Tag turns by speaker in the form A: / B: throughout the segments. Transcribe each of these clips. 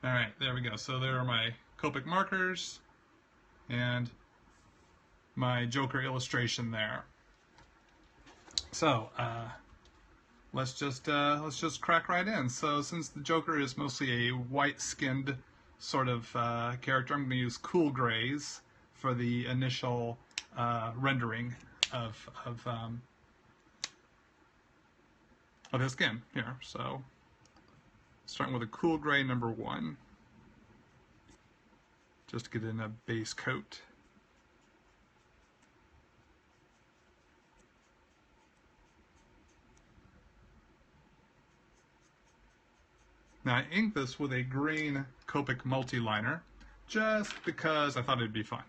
A: Alright, there we go. So there are my Copic markers and my Joker illustration there. So let's just crack right in. So since the Joker is mostly a white-skinned sort of character, I'm going to use cool grays for the initial rendering of his skin here. So starting with a cool gray number 1, just to get in a base coat. Now I inked this with a green Copic multi-liner, just because I thought it'd be fun.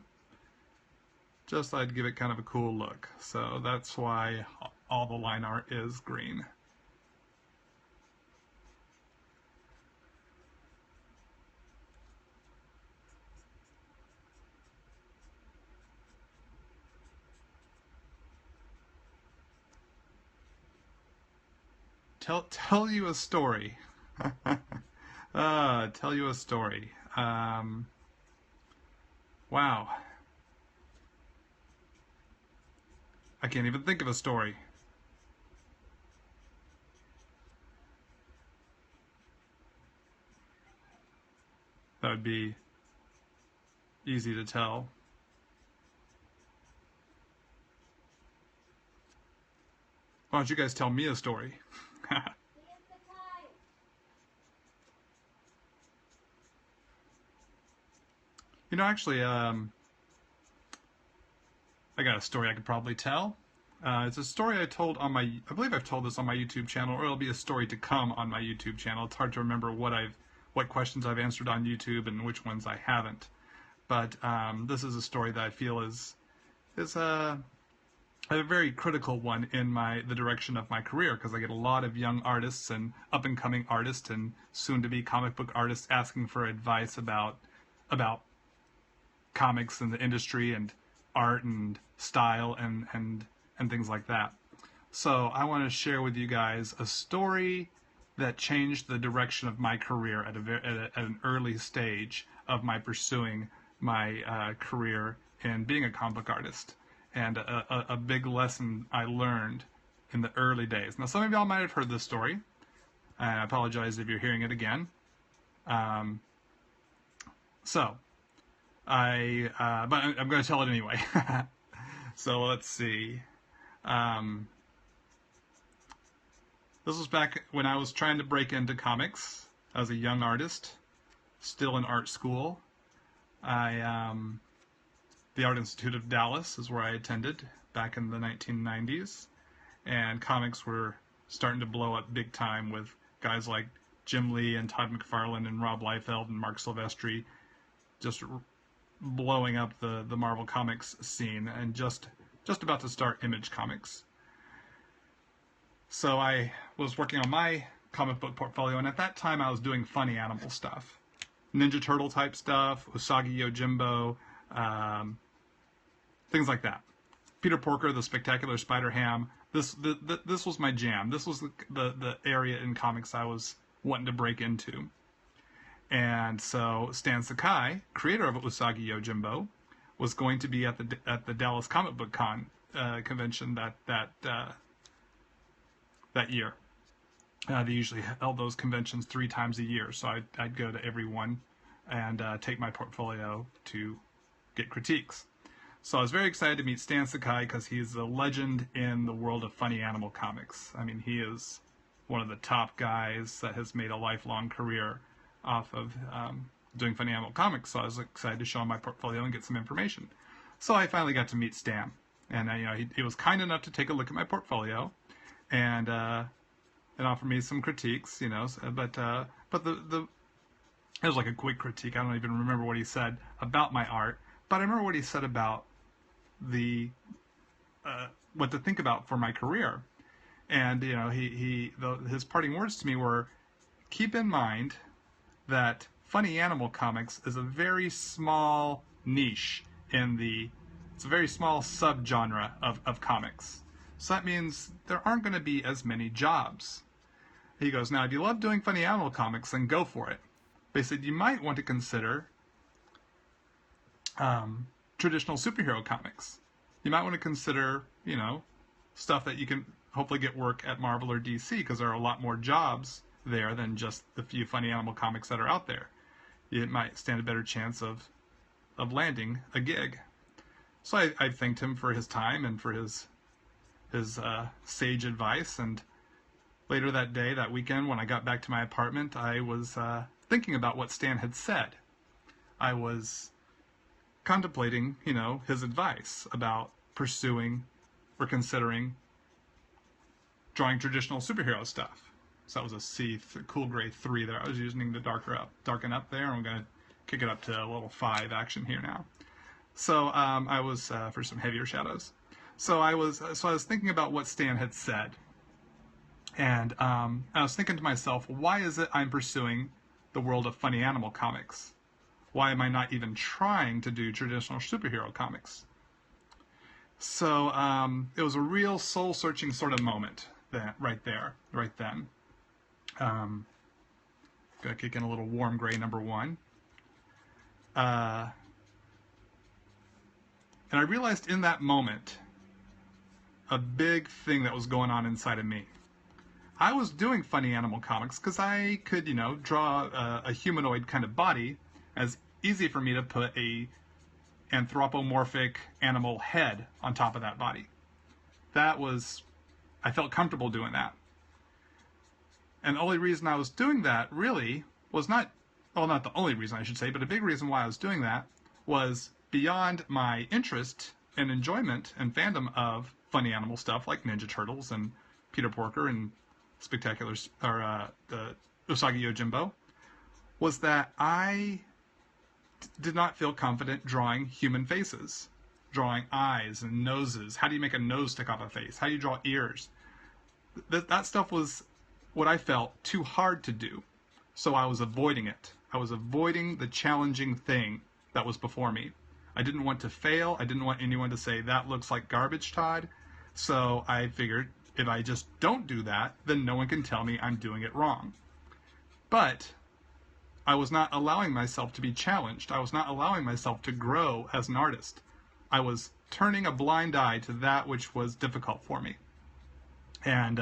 A: Just thought I'd give it kind of a cool look. So that's why all the line art is green. Tell you a story. Tell you a story. Wow. I can't even think of a story. That would be easy to tell. Why don't you guys tell me a story? You know, actually, I got a story I could probably tell. It's a story I told on my, I believe I've told this on my YouTube channel, or it'll be a story to come on my YouTube channel. It's hard to remember what questions I've answered on YouTube and which ones I haven't. But this is a story that I feel is a very critical one in the direction of my career, because I get a lot of young artists and up-and-coming artists and soon-to-be comic book artists asking for advice about comics and the industry and art and style and things like that. So I want to share with you guys a story that changed the direction of my career at an early stage of my pursuing my career in being a comic book artist, and a big lesson I learned in the early days. Now, some of y'all might have heard this story. I apologize if you're hearing it again. But I'm going to tell it anyway. So let's see. This was back when I was trying to break into comics as a young artist, still in art school. The Art Institute of Dallas is where I attended back in the 1990s, and comics were starting to blow up big time with guys like Jim Lee and Todd McFarlane and Rob Liefeld and Mark Silvestri just blowing up the Marvel Comics scene, and just about to start Image Comics. So I was working on my comic book portfolio, and at that time I was doing funny animal stuff. Ninja Turtle type stuff, Usagi Yojimbo, things like that. Peter Porker, the Spectacular Spider-Ham. This was my jam. This was the area in comics I was wanting to break into. And so Stan Sakai, creator of Usagi Yojimbo, was going to be at the Dallas Comic Book convention that year. They usually held those conventions 3 times a year, so I'd go to every one and take my portfolio to get critiques. So I was very excited to meet Stan Sakai, because he's a legend in the world of funny animal comics. I mean, he is one of the top guys that has made a lifelong career off of doing funny animal comics. So I was excited to show him my portfolio and get some information. So I finally got to meet Stan, and he was kind enough to take a look at my portfolio and offer me some critiques. But it was like a quick critique. I don't even remember what he said about my art, but I remember what he said about what to think about for my career. And his parting words to me were, keep in mind that funny animal comics is a very small niche it's a very small subgenre of comics. So that means there aren't going to be as many jobs. He goes, now if you love doing funny animal comics, then go for it. They said you might want to consider traditional superhero comics. You might want to consider, stuff that you can hopefully get work at Marvel or DC, because there are a lot more jobs there than just the few funny animal comics that are out there. It might stand a better chance of landing a gig. So I thanked him for his time and for his sage advice. And later that day, that weekend, when I got back to my apartment, I was thinking about what Stan had said. I was contemplating, his advice about pursuing or considering drawing traditional superhero stuff. So that was a C, cool gray 3 there. I was using to darken up there. I'm going to kick it up to a little 5 action here now. So I was for some heavier shadows. So I was thinking about what Stan had said, and I was thinking to myself, why is it I'm pursuing the world of funny animal comics? Why am I not even trying to do traditional superhero comics? So it was a real soul-searching sort of moment right then. Gonna kick in a little warm gray number 1. And I realized in that moment a big thing that was going on inside of me. I was doing funny animal comics because I could, draw a humanoid kind of body. As easy for me to put a anthropomorphic animal head on top of that body. I felt comfortable doing that. And the only reason I was doing that really was not the only reason I should say, but a big reason why I was doing that was beyond my interest and enjoyment and fandom of funny animal stuff like Ninja Turtles and Peter Porker and Spectacular, or the Usagi Yojimbo, was that I did not feel confident drawing human faces, drawing eyes and noses. How do you make a nose stick off a face? How do you draw ears? That stuff was what I felt too hard to do. So I was avoiding it. I was avoiding the challenging thing that was before me. I didn't want to fail. I didn't want anyone to say, that looks like garbage, Todd. So I figured if I just don't do that, then no one can tell me I'm doing it wrong. But I was not allowing myself to be challenged. I was not allowing myself to grow as an artist. I was turning a blind eye to that which was difficult for me. And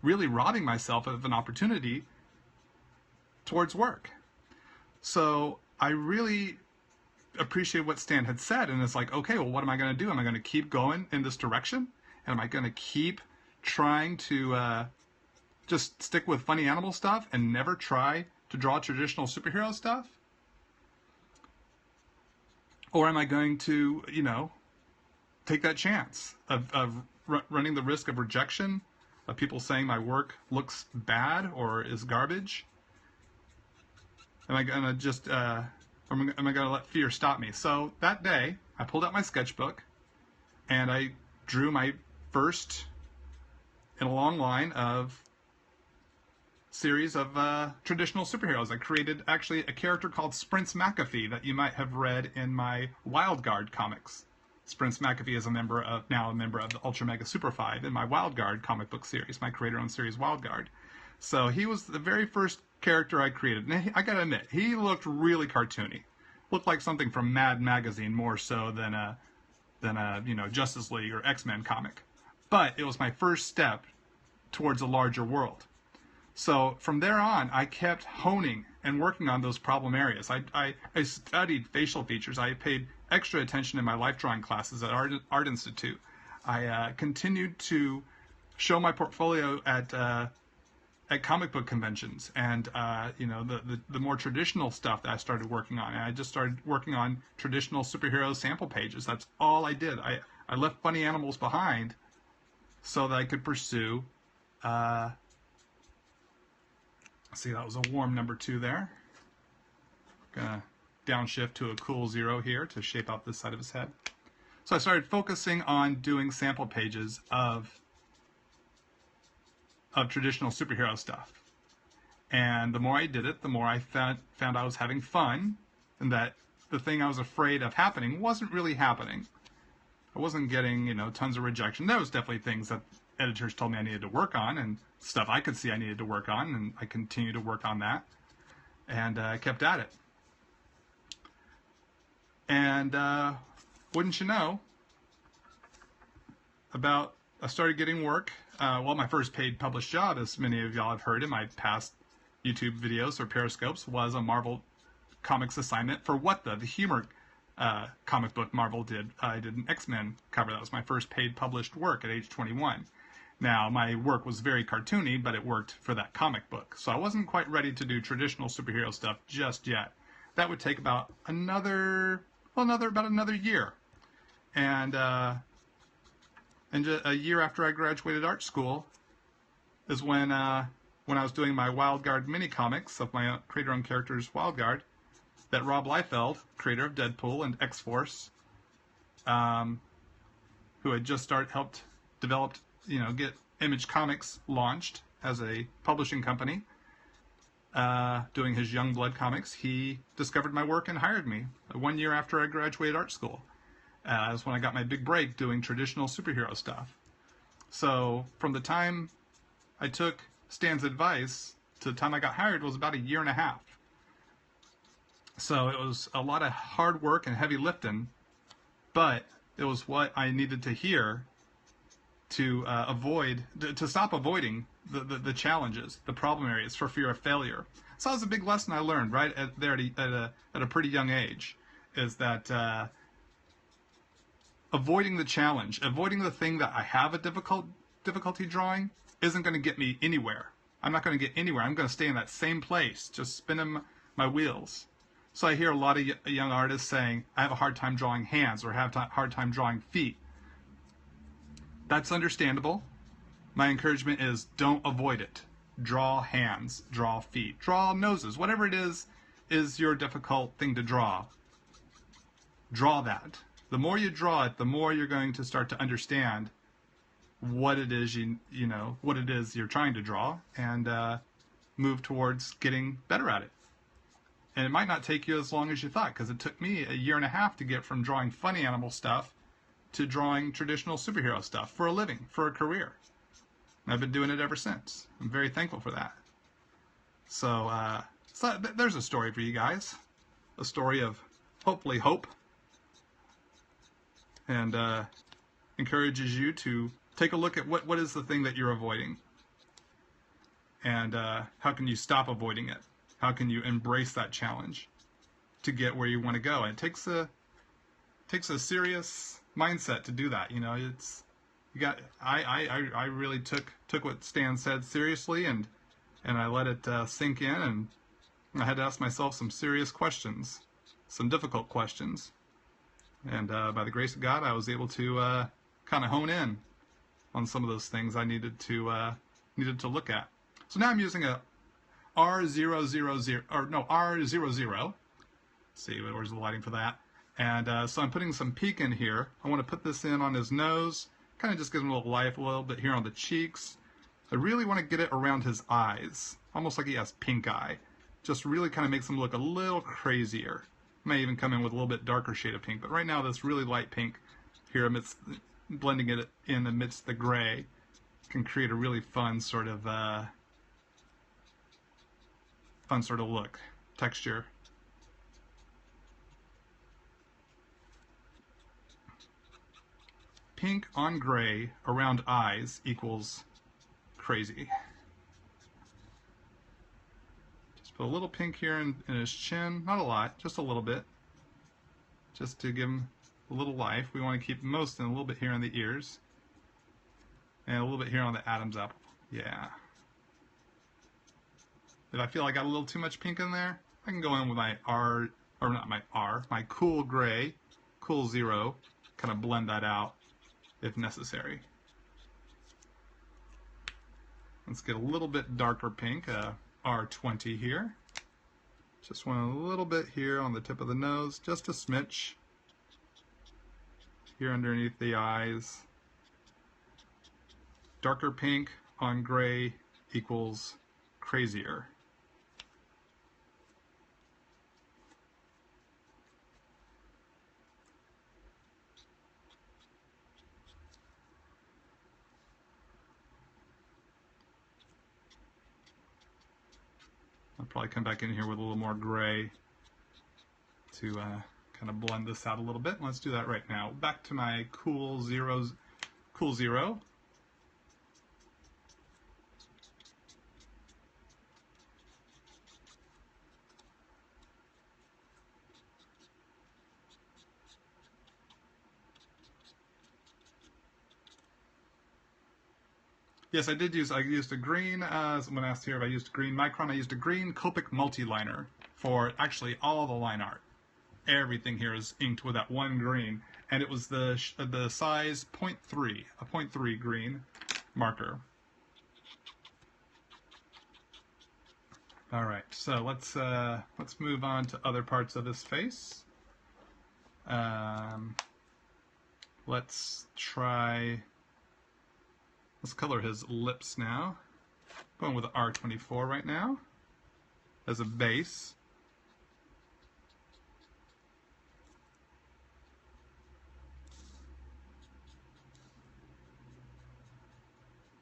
A: really robbing myself of an opportunity towards work. So I really appreciate what Stan had said, and it's like, okay, well, what am I going to do? Am I going to keep going in this direction? And am I going to keep trying to just stick with funny animal stuff and never try to draw traditional superhero stuff? Or am I going to, take that chance of running the risk of rejection, of people saying my work looks bad or is garbage? Am I going to just, am I going to let fear stop me? So that day, I pulled out my sketchbook and I drew my first in a long line of series of traditional superheroes. I created actually a character called Sprince McAfee that you might have read in my Wild Guard comics. Sprince McAfee is now a member of the Ultra Mega Super 5 in my Wild Guard comic book series, my creator-owned series Wild Guard. So he was the very first character I created. And I gotta admit, he looked really cartoony. Looked like something from Mad Magazine more so than a Justice League or X-Men comic. But it was my first step towards a larger world. So from there on, I kept honing and working on those problem areas. I studied facial features. I paid extra attention in my life drawing classes at Art Institute. I continued to show my portfolio at comic book conventions, and the more traditional stuff that I started working on. And I just started working on traditional superhero sample pages. That's all I did. I left funny animals behind so that I could pursue. See, that was a warm number 2 there. Gonna downshift to a cool 0 here to shape out this side of his head. So I started focusing on doing sample pages of traditional superhero stuff. And the more I did it, the more I found I was having fun, and that the thing I was afraid of happening wasn't really happening. I wasn't getting, tons of rejection. There was definitely things that editors told me I needed to work on, and stuff I could see I needed to work on, and I continue to work on that. and I kept at it. And wouldn't you know, I started getting work. Well, my first paid published job, as many of y'all have heard in my past YouTube videos or Periscopes, was a Marvel Comics assignment for What the humor comic book Marvel did. I did an X-Men cover. That was my first paid published work at age 21. Now, my work was very cartoony, but it worked for that comic book. So I wasn't quite ready to do traditional superhero stuff just yet. That would take about another year. And a year after I graduated art school is when I was doing my Wild Guard mini comics of my creator-owned characters, Wild Guard, that Rob Liefeld, creator of Deadpool and X-Force, who had just helped develop, get Image Comics launched as a publishing company, doing his Youngblood comics, he discovered my work and hired me 1 year after I graduated art school. That's when I got my big break doing traditional superhero stuff. So from the time I took Stan's advice to the time I got hired was about a year and a half. So it was a lot of hard work and heavy lifting, but it was what I needed to hear to to stop avoiding the challenges, the problem areas for fear of failure. So that was a big lesson I learned right at a pretty young age, is that avoiding the challenge, avoiding the thing that I have a difficulty drawing, isn't going to get me anywhere. I'm not going to get anywhere. I'm going to stay in that same place, just spinning my wheels. So I hear a lot of young artists saying, I have a hard time drawing hands or have a hard time drawing feet. That's understandable. My encouragement is don't avoid it. Draw hands, draw feet, draw noses, whatever it is your difficult thing to draw. Draw that. The more you draw it, the more you're going to start to understand what it is what it is you're trying to draw, and move towards getting better at it. And it might not take you as long as you thought, because it took me a year and a half to get from drawing funny animal stuff to drawing traditional superhero stuff for a living, for a career. And I've been doing it ever since. I'm very thankful for that. So there's a story for you guys, a story of hopefully hope, and encourages you to take a look at what is the thing that you're avoiding, and how can you stop avoiding it? How can you embrace that challenge to get where you want to go? And it takes a serious mindset to do that. I really took what Stan said seriously, and I let it sink in, and I had to ask myself some serious questions, some difficult questions. And by the grace of God, I was able to kind of hone in on some of those things I needed to look at. So now I'm using a R000, or no, R00. Let's see, where's the lighting for that? And so I'm putting some pink in here. I want to put this in on his nose, kind of just give him a little life, a little bit here on the cheeks. I really want to get it around his eyes, almost like he has pink eye. Just really kind of makes him look a little crazier. May even come in with a little bit darker shade of pink, but right now this really light pink here, amidst blending it in amidst the gray, can create a really fun sort of look, texture. Pink on gray around eyes equals crazy. Just put a little pink here in his chin, not a lot, just a little bit, just to give him a little life. We want to keep most in a little bit here on the ears, and a little bit here on the Adam's apple. Yeah. If I feel I got a little too much pink in there, I can go in with my my cool gray, cool 0, kind of blend that out if necessary. Let's get a little bit darker pink, R20 here. Just want a little bit here on the tip of the nose, just a smidge. Here underneath the eyes. Darker pink on gray equals crazier. probably come back in here with a little more gray to kind of blend this out a little bit. Let's do that right now. Back to my Cool Zero. Yes, I used a green, someone asked here if I used a green Micron. I used a green Copic multi-liner for actually all the line art. Everything here is inked with that one green, and it was the size 0.3, a 0.3 green marker. All right, so let's move on to other parts of his face. Let's color his lips now. Going with the R24 right now as a base.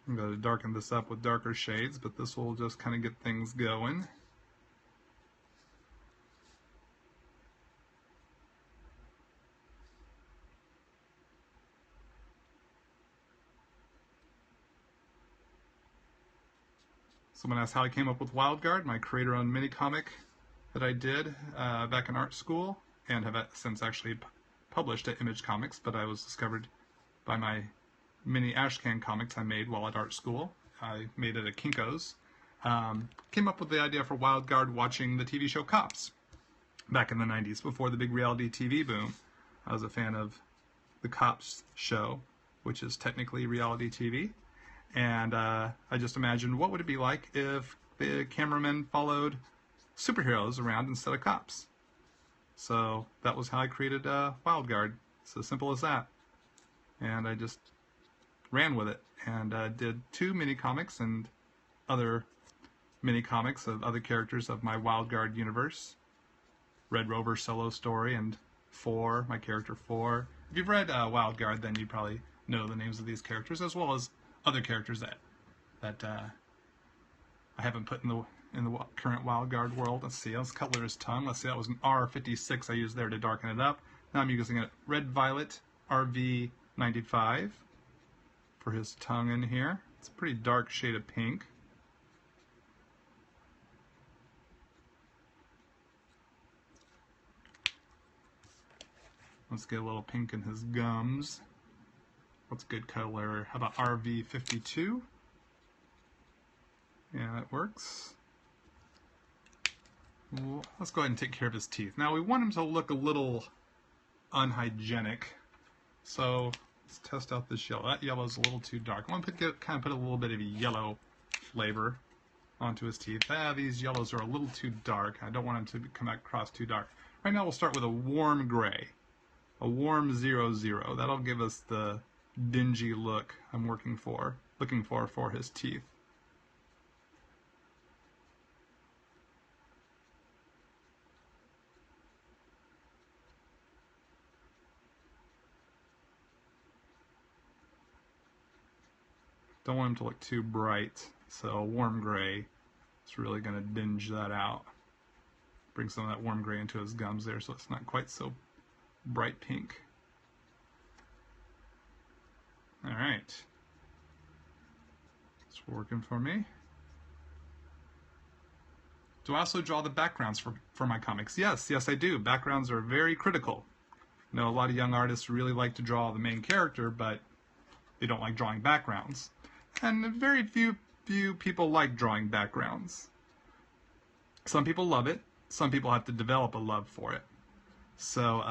A: I'm going to darken this up with darker shades, but this will just kind of get things going. Someone asked how I came up with WildGuard, my creator-owned mini-comic that I did back in art school, and have since actually published at Image Comics, but I was discovered by my mini ashcan comics I made while at art school. I made it at Kinko's. Came up with the idea for WildGuard watching the TV show Cops back in the 90s, before the big reality TV boom. I was a fan of the Cops show, which is technically reality TV. And I just imagined, what would it be like if the cameramen followed superheroes around instead of cops? So that was how I created WildGuard. It's as simple as that. And I just ran with it and did 2 mini comics and other mini comics of other characters of my WildGuard universe. Red Rover solo story and 4, my character 4. If you've read WildGuard, then you probably know the names of these characters, as well as other characters that I haven't put in the current WildGuard world. Let's see, let's color his tongue. Let's see, that was an R56 I used there to darken it up. Now I'm using a Red Violet RV95 for his tongue in here. It's a pretty dark shade of pink. Let's get a little pink in his gums. What's good color? How about RV52? Yeah, that works. Well, let's go ahead and take care of his teeth. Now we want him to look a little unhygienic, so let's test out this yellow. That yellow is a little too dark. I want to kind of put a little bit of a yellow flavor onto his teeth. These yellows are a little too dark. I don't want them to come across too dark. Right now we'll start with a warm gray, a warm 00. That'll give us the dingy look I'm looking for his teeth. Don't want him to look too bright, so a warm gray is really going to dinge that out. Bring some of that warm gray into his gums there so it's not quite so bright pink. Alright. It's working for me. Do I also draw the backgrounds for my comics? Yes, I do. Backgrounds are very critical. I know a lot of young artists really like to draw the main character, but they don't like drawing backgrounds. And very few people like drawing backgrounds. Some people love it. Some people have to develop a love for it. So,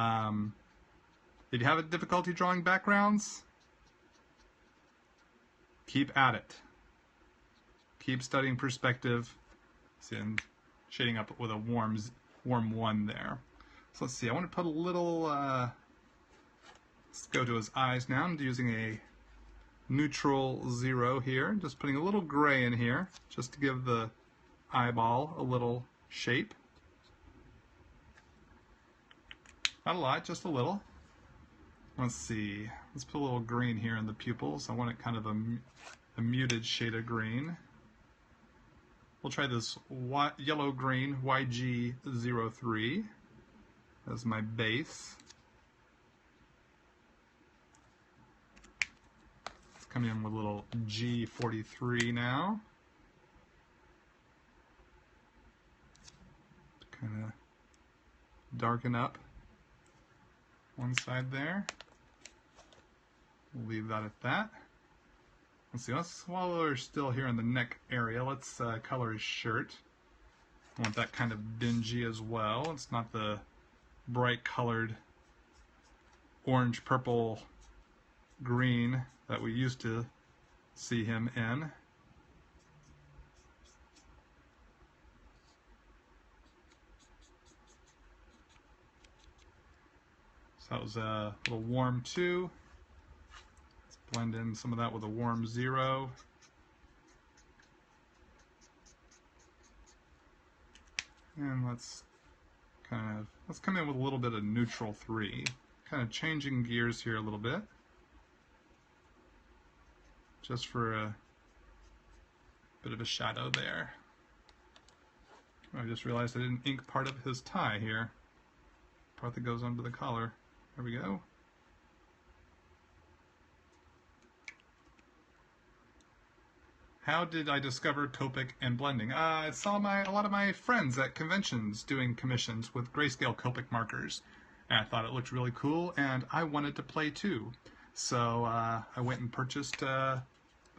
A: if you have a difficulty drawing backgrounds, keep at it. Keep studying perspective. See, I'm shading up with a warm 1 there. So let's see, I want to put a little, let's go to his eyes now. I'm using a neutral 0 here, just putting a little gray in here, just to give the eyeball a little shape. Not a lot, just a little. Let's see, let's put a little green here in the pupils. I want it kind of a muted shade of green. We'll try this yellow-green YG03 as my base. Let's come in with a little G43 now. Kind of darken up one side there. We'll leave that at that. Let's see, while we're still here in the neck area, let's color his shirt. I want that kind of dingy as well. It's not the bright colored orange, purple, green that we used to see him in. So that was a little warm 2. Blend in some of that with a warm 0. And let's come in with a little bit of neutral 3. Kind of changing gears here a little bit. Just for a bit of a shadow there. I just realized I didn't ink part of his tie here. Part that goes under the collar. There we go. How did I discover Copic and blending? I saw a lot of my friends at conventions doing commissions with grayscale Copic markers. And I thought it looked really cool, and I wanted to play too. So I went and purchased the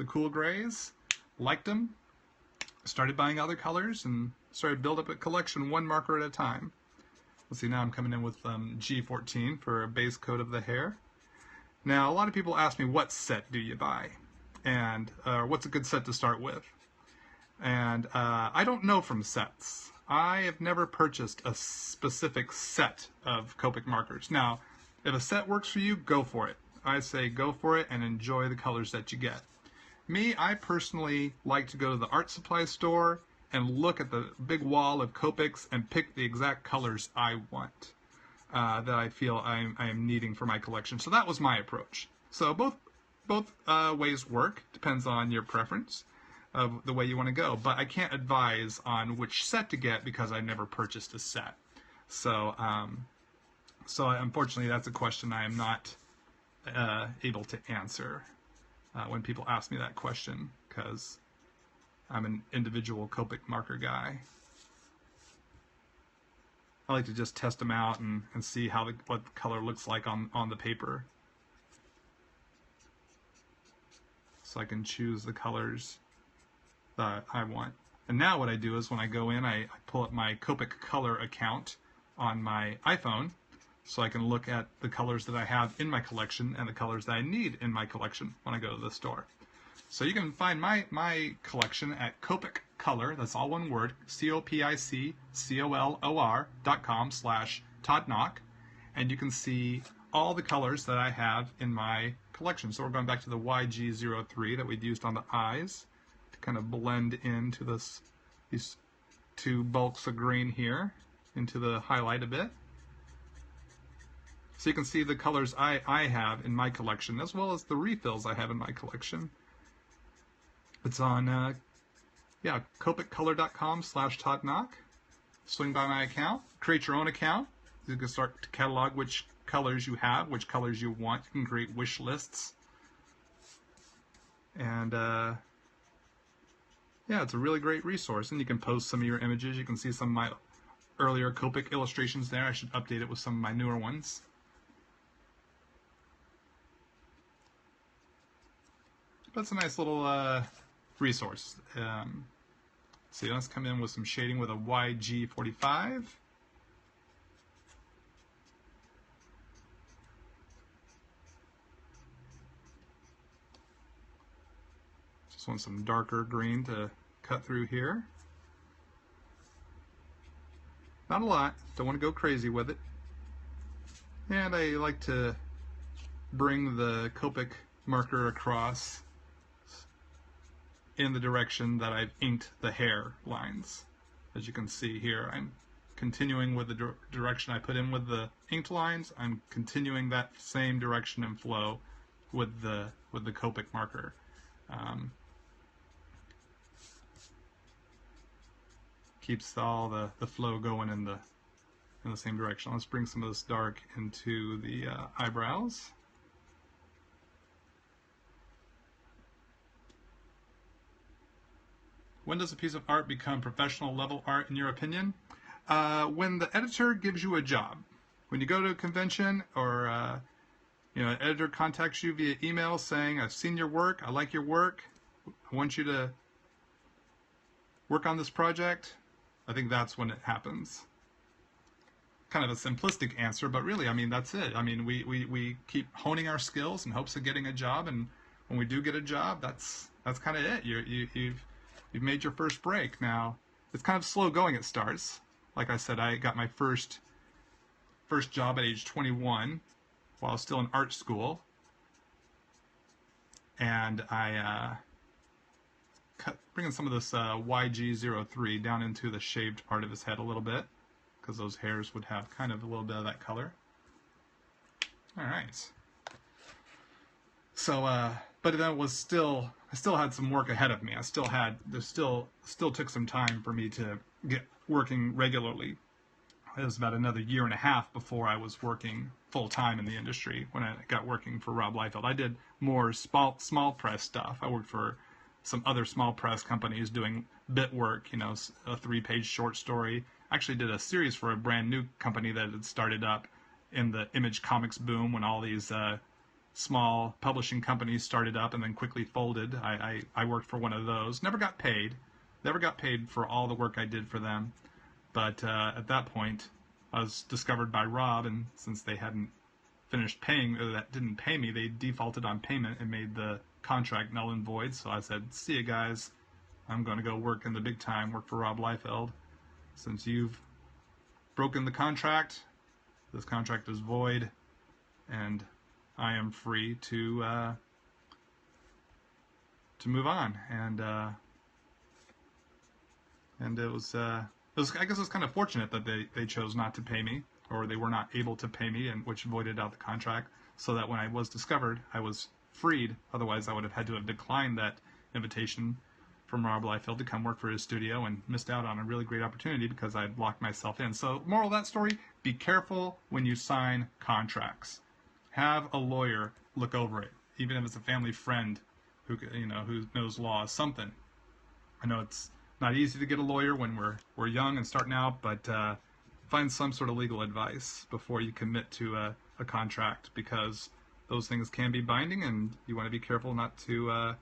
A: cool grays, liked them, started buying other colors, and started build up a collection one marker at a time. Let's see, now I'm coming in with G14 for a base coat of the hair. Now, a lot of people ask me, what set do you buy? And what's a good set to start with? And I don't know from sets. I have never purchased a specific set of Copic markers. Now, if a set works for you, go for it. I say go for it and enjoy the colors that you get. Me, I personally like to go to the art supply store and look at the big wall of Copics and pick the exact colors I want, that I feel I am needing for my collection. So that was my approach. So both ways work, depends on your preference of the way you want to go, but I can't advise on which set to get because I never purchased a set. So unfortunately that's a question I am not able to answer when people ask me that question, because I'm an individual Copic marker guy. I like to just test them out and see what the color looks like on the paper. So I can choose the colors that I want. And now what I do is when I go in, I pull up my Copic color account on my iPhone, so I can look at the colors that I have in my collection and the colors that I need in my collection when I go to the store. So you can find my collection at Copic Color, that's all one word, COPICCOLOR.com/Todd Nauck, and you can see all the colors that I have in my collection. So we're going back to the YG03 that we'd used on the eyes to kind of blend into these two bulks of green here into the highlight a bit. So you can see the colors I have in my collection, as well as the refills I have in my collection. It's on CopicColor.com/Todd Nauck. Swing by my account, create your own account. You can start to catalog which colors you have, which colors you want. You can create wish lists. And yeah, it's a really great resource. And you can post some of your images. You can see some of my earlier Copic illustrations there. I should update it with some of my newer ones. But it's a nice little resource. So let's come in with some shading with a YG45. Just want some darker green to cut through here. Not a lot, don't want to go crazy with it. And I like to bring the Copic marker across in the direction that I've inked the hair lines. As you can see here, I'm continuing with the direction I put in with the inked lines. I'm continuing that same direction and flow with the Copic marker. keeps all the flow going in the same direction. Let's bring some of this dark into the eyebrows. When does a piece of art become professional level art in your opinion? When the editor gives you a job. When you go to a convention or an editor contacts you via email saying, I've seen your work, I like your work, I want you to work on this project, I think that's when it happens. Kind of a simplistic answer, but really, I mean, that's it. I mean, we keep honing our skills in hopes of getting a job, and when we do get a job, that's kind of it. You've made your first break. Now, it's kind of slow going at starts. Like I said, I got my first job at age 21 while I was still in art school. And I bringing some of this YG03 down into the shaved part of his head a little bit, because those hairs would have kind of a little bit of that color. All right. So, but then it was still, I still had some work ahead of me. There still took some time for me to get working regularly. It was about another year and a half before I was working full time in the industry when I got working for Rob Liefeld. I did more small press stuff. I worked for some other small press companies doing bit work, a 3-page short story. Actually did a series for a brand new company that had started up in the image comics boom when all these small publishing companies started up and then quickly folded. I worked for one of those. Never got paid for all the work I did for them. But at that point, I was discovered by Rob, and since they hadn't finished paying, or that didn't pay me, they defaulted on payment and made the contract null and void. So I said, see you guys. I'm going to go work in the big time, work for Rob Liefeld. Since you've broken the contract, this contract is void, and I am free to move on. And it was I guess it was kind of fortunate that they chose not to pay me, or they were not able to pay me, and which voided out the contract, so that when I was discovered, I was freed. Otherwise, I would have had to have declined that invitation from Rob Liefeld to come work for his studio and missed out on a really great opportunity because I'd locked myself in. So, moral of that story, be careful when you sign contracts. Have a lawyer look over it, even if it's a family friend who knows law, something. I know it's not easy to get a lawyer when we're young and starting out, but find some sort of legal advice before you commit to a contract, because those things can be binding, and you want to be careful not to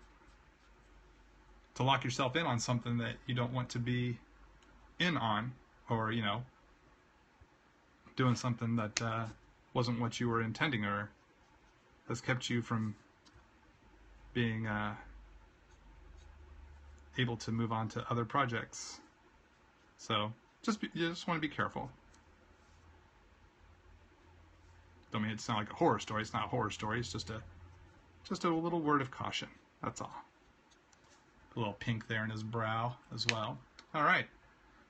A: lock yourself in on something that you don't want to be in on, or doing something that wasn't what you were intending, or has kept you from being able to move on to other projects. So you just want to be careful. Don't mean it to sound like a horror story. It's not a horror story. It's just a little word of caution. That's all. A little pink there in his brow as well. All right.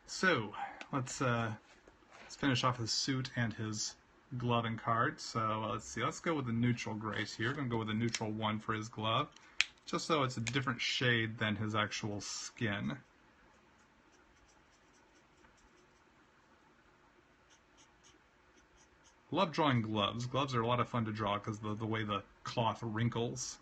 A: So let's finish off his suit and his glove and card. So let's see. Let's go with the neutral grays here. I'm going to go with the neutral 1 for his glove, just so it's a different shade than his actual skin. Love drawing gloves. Gloves are a lot of fun to draw because the way the cloth wrinkles.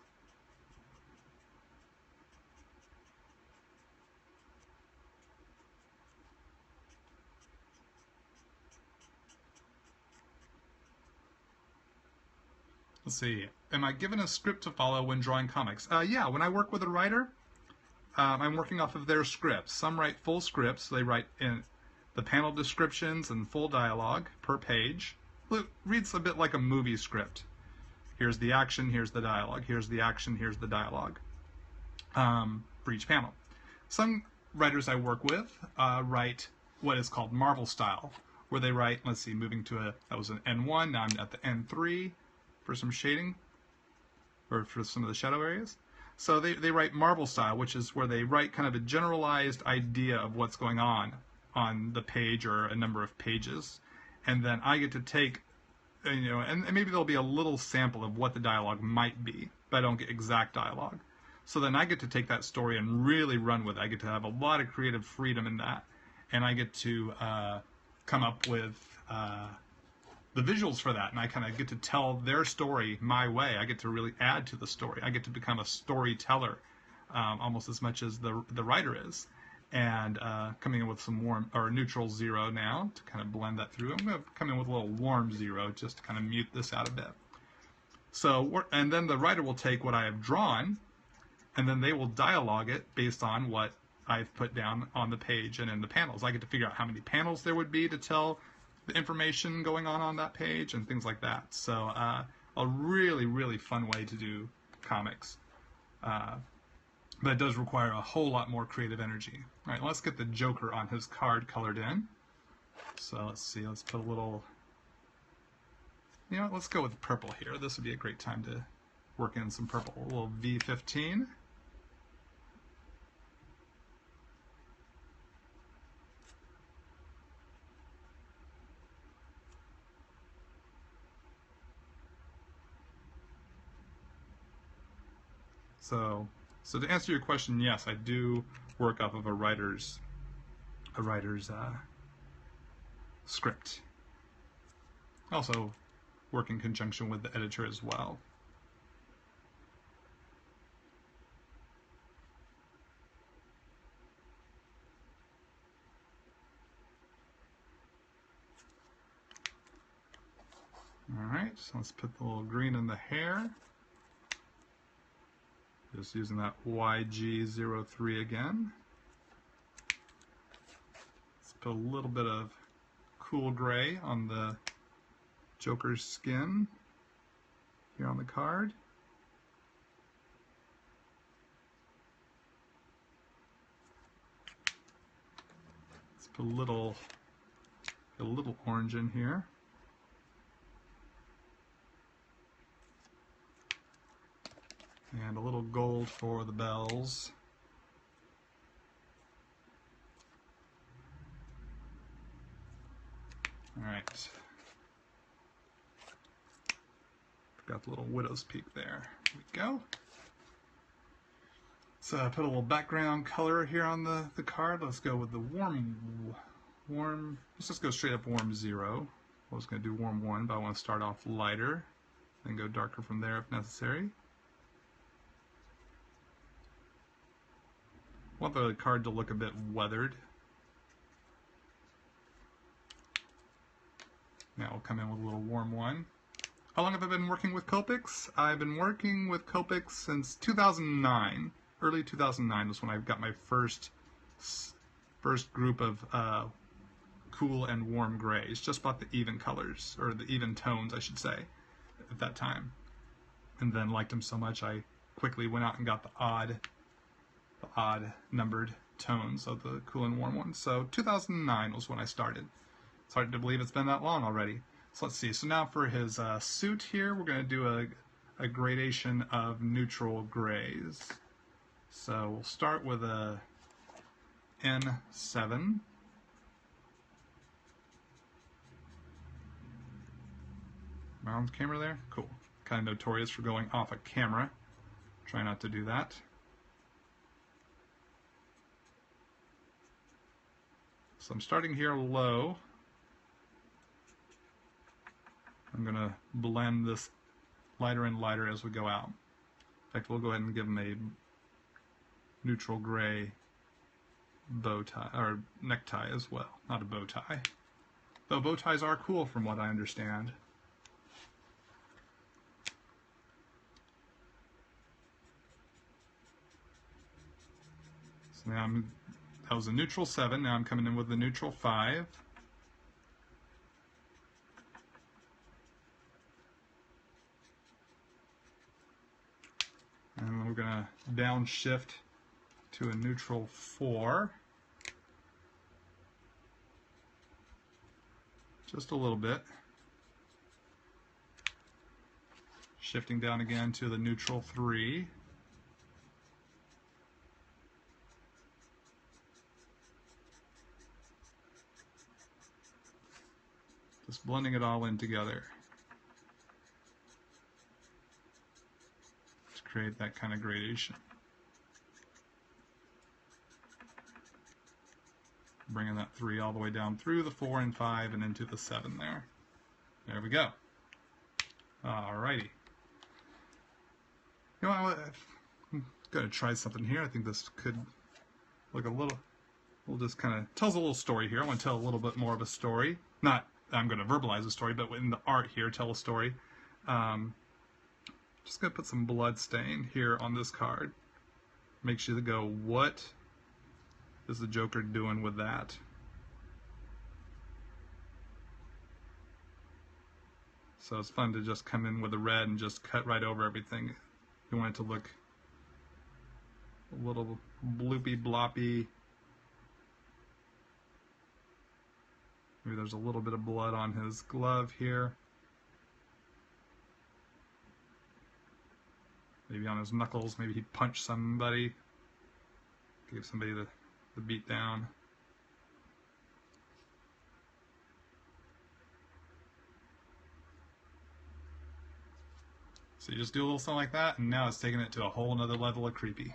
A: Let's see. Am I given a script to follow when drawing comics? Yeah, when I work with a writer, I'm working off of their scripts. Some write full scripts. They write in the panel descriptions and full dialogue per page. It reads a bit like a movie script. Here's the action, here's the dialogue. Here's the action, here's the dialogue for each panel. Some writers I work with write what is called Marvel style, where they write, let's see, that was an N1, now I'm at the N3 for some shading, or for some of the shadow areas. So they write Marvel style, which is where they write kind of a generalized idea of what's going on the page or a number of pages. And then I get to take, and maybe there'll be a little sample of what the dialogue might be, but I don't get exact dialogue. So then I get to take that story and really run with it. I get to have a lot of creative freedom in that. and I get to come up with the visuals for that, and I kind of get to tell their story my way. I get to really add to the story. I get to become a storyteller almost as much as the writer is. And coming in with some warm or neutral 0 now to kind of blend that through. I'm going to come in with a little warm 0 just to kind of mute this out a bit. So, and then the writer will take what I have drawn, and then they will dialogue it based on what I've put down on the page and in the panels. I get to figure out how many panels there would be to tell the information going on that page and things like that. So a really, really fun way to do comics. But it does require a whole lot more creative energy. All right, let's get the Joker on his card colored in. So let's see, let's put a little, you know, let's go with purple here. This would be a great time to work in some purple. A little V15. So to answer your question, yes, I do work off of a writer's script. Also work in conjunction with the editor as well. All right, so let's put the little green in the hair. Just using that YG03 again. Let's put a little bit of cool gray on the Joker's skin here on the card. Let's put a little orange in here. And a little gold for the bells. All right. Got the little widow's peak there. There we go. So I put a little background color here on the card. Let's go with the warm, let's just go straight up warm 0. I was going to do warm 1, but I want to start off lighter, then go darker from there if necessary. I want the card to look a bit weathered. Now we'll come in with a little warm 1. How long have I been working with Copics? I've been working with Copics since 2009. Early 2009 was when I got my first group of cool and warm grays. Just bought the even colors, or the even tones I should say, at that time. And then liked them so much I quickly went out and got the odd numbered tones of the cool and warm ones. So 2009 was when I started. It's hard to believe it's been that long already. So let's see. So now for his suit here, we're going to do a gradation of neutral grays. So we'll start with a N7. Am I on the camera there? Cool. Kind of notorious for going off a camera. Try not to do that. So I'm starting here low. I'm going to blend this lighter and lighter as we go out. In fact, we'll go ahead and give him a neutral gray bow tie, or necktie as well, not a bow tie. Though bow ties are cool from what I understand. So now that was a neutral 7, now I'm coming in with the neutral 5. And we're going to downshift to a neutral 4. Just a little bit. Shifting down again to the neutral 3. Just blending it all in together to create that kind of gradation. bringing that 3 all the way down through the 4 and 5 and into the 7 there. There we go. Alrighty. You know, I'm going to try something here. I think this could look a little, we'll just kind of tells a little story here. I want to tell a little bit more of a story. Not I'm going to verbalize a story, but in the art here, tell a story. Just going to put some blood stain here on this card. Makes you go, what is the Joker doing with that? So it's fun to just come in with the red and just cut right over everything. You want it to look a little bloopy bloppy. Maybe there's a little bit of blood on his glove here. Maybe on his knuckles, maybe he punched somebody, gave somebody the beat down. So you just do a little something like that, and now it's taking it to a whole nother level of creepy.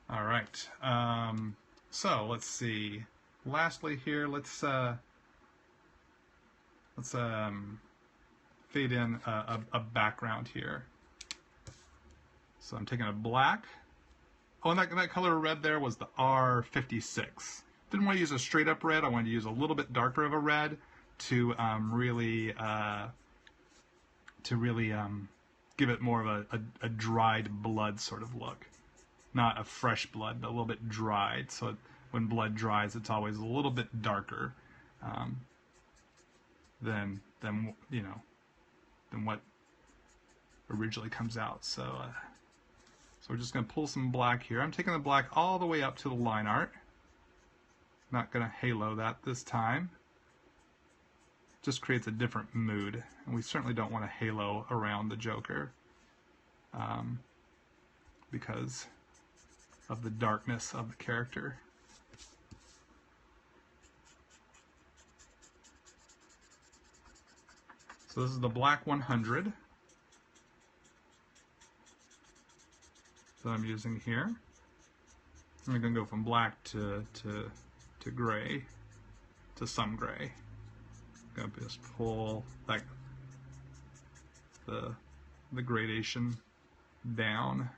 A: All right, so let's see. Lastly here, let's fade in a background here. So I'm taking a black. Oh, and that color red there was the R56. Didn't want to use a straight up red. I wanted to use a little bit darker of a red to really give it more of a dried blood sort of look. Not a fresh blood, but a little bit dried. So when blood dries, it's always a little bit darker than you know, than what originally comes out. So we're just going to pull some black here. I'm taking the black all the way up to the line art. Not going to halo that this time. Just creates a different mood, and we certainly don't want to halo around the Joker because of the darkness of the character. So this is the black 100 that I'm using here. I'm going to go from black to gray, to some gray. I'm going to just pull like the gradation down.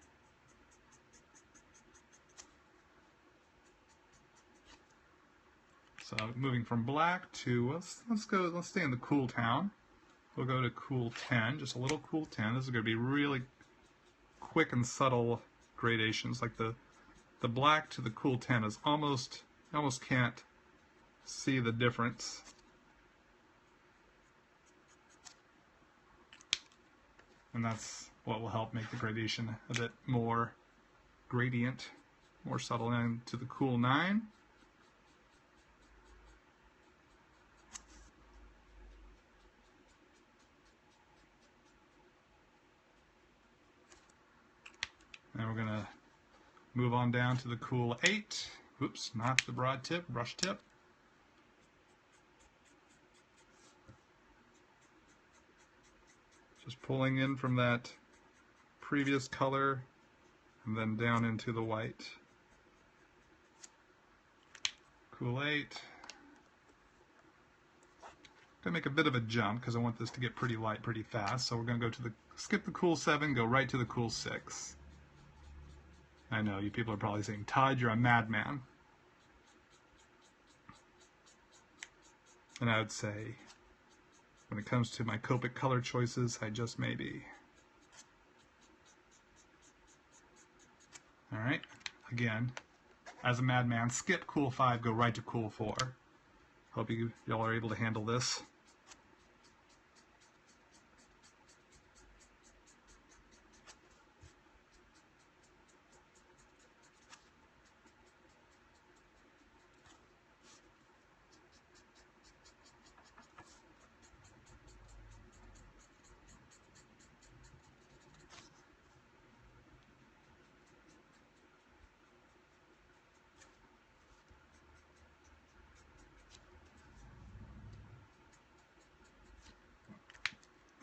A: So moving from black to let's stay in the cool town. We'll go to cool 10, just a little cool 10. This is going to be really quick and subtle gradations. Like the black to the cool 10 is almost can't see the difference. And that's what will help make the gradation a bit more gradient, more subtle. And to the cool 9. And we're going to move on down to the cool 8. Oops, not the broad tip, brush tip. Just pulling in from that previous color and then down into the white. Cool 8. Gonna make a bit of a jump because I want this to get pretty light pretty fast. So we're gonna go to skip the cool 7, go right to the cool 6. I know you people are probably saying, Todd, you're a madman. And I would say, when it comes to my Copic color choices, I just may be. Alright, again, as a madman, skip cool 5, go right to cool 4. Hope y'all are able to handle this.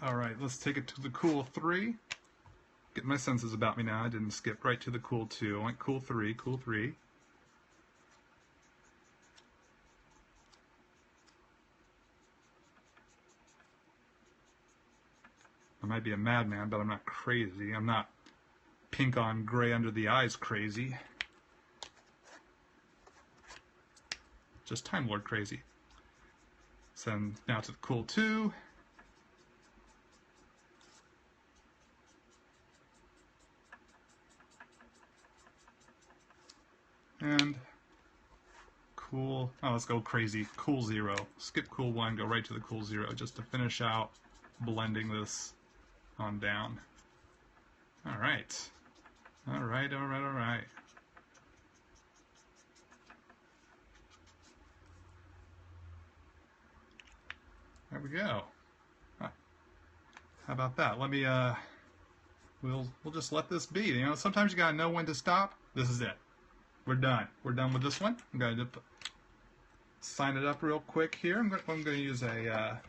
A: Alright, let's take it to the cool 3. Get my senses about me now. I didn't skip right to the cool 2. I went cool 3, cool 3. I might be a madman, but I'm not crazy. I'm not pink on gray under the eyes crazy. Just Time Lord crazy. Send now to the Cool 2. And Cool, oh, let's go crazy. Cool 0. Skip Cool 1, go right to the Cool 0 just to finish out blending this on down. All right. All right, all right, all right. There we go. Huh. How about that? Let me, we'll just let this be. You know, sometimes you gotta know when to stop. This is it. We're done. We're done with this one. I'm gonna sign it up real quick here. I'm gonna use a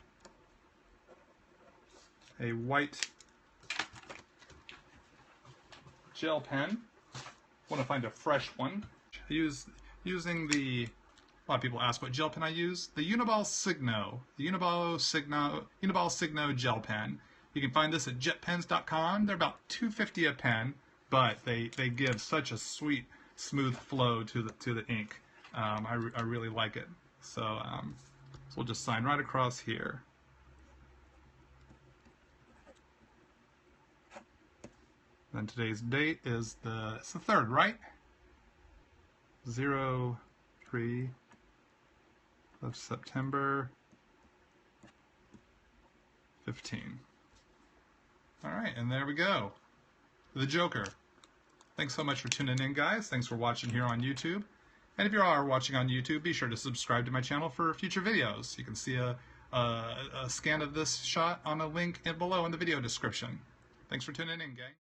A: white gel pen. I want to find a fresh one. Using the, a lot of people ask what gel pen I use. The Uniball Signo. The Uniball Signo gel pen. You can find this at jetpens.com. They're about $2.50 a pen, but they give such a sweet, smooth flow to the ink. I really like it. So we'll just sign right across here. Then today's date is it's the 3rd, right? 03 of September 15. All right, and there we go. The Joker. Thanks so much for tuning in, guys. Thanks for watching here on YouTube. And if you are watching on YouTube, be sure to subscribe to my channel for future videos. You can see a scan of this shot on a link below in the video description. Thanks for tuning in, gang.